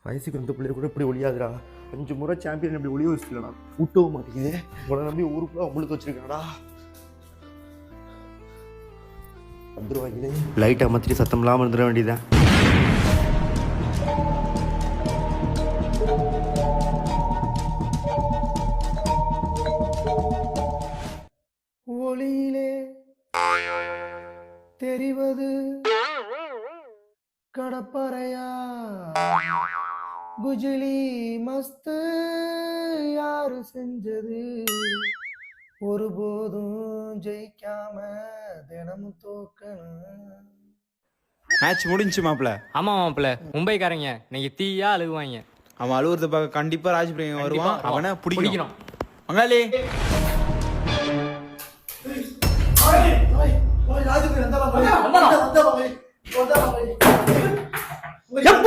வயசுக்கு வந்த பிள்ளைய கூட இப்படி ஒழியாதுடா. 5 முறை சாம்பியன் இப்படி ஒளிய வச்சுலடா. விட்டவும் மாட்டேங்குது. உடனே நம்பி ஊருக்குள்ள அவங்களுக்கு வச்சிருக்காடா. வந்துருவாங்களே. லைட் அமர்த்திட்டு சத்தம் இல்லாமல் இருந்துட வேண்டியதான். ஒளியிலே தெரிவது கடப்பறையா குஜிலி மஸ்து யாரு செஞ்சது ஒருபோதும் ஜெயிக்காம தினமும் தோக்கணும். மேட்ச் முடிஞ்சு மாப்பிள்ள. ஆமா மாப்பிள்ள, மும்பைக்காரங்க இன்னைக்கு தீயா அழுகுவாங்க. அவன் அழுவுறத பார்க்க கண்டிப்பா ராஜ்பிரியன் வருவான். அவனை பிடிக்கணும். மங்காளி எப்ப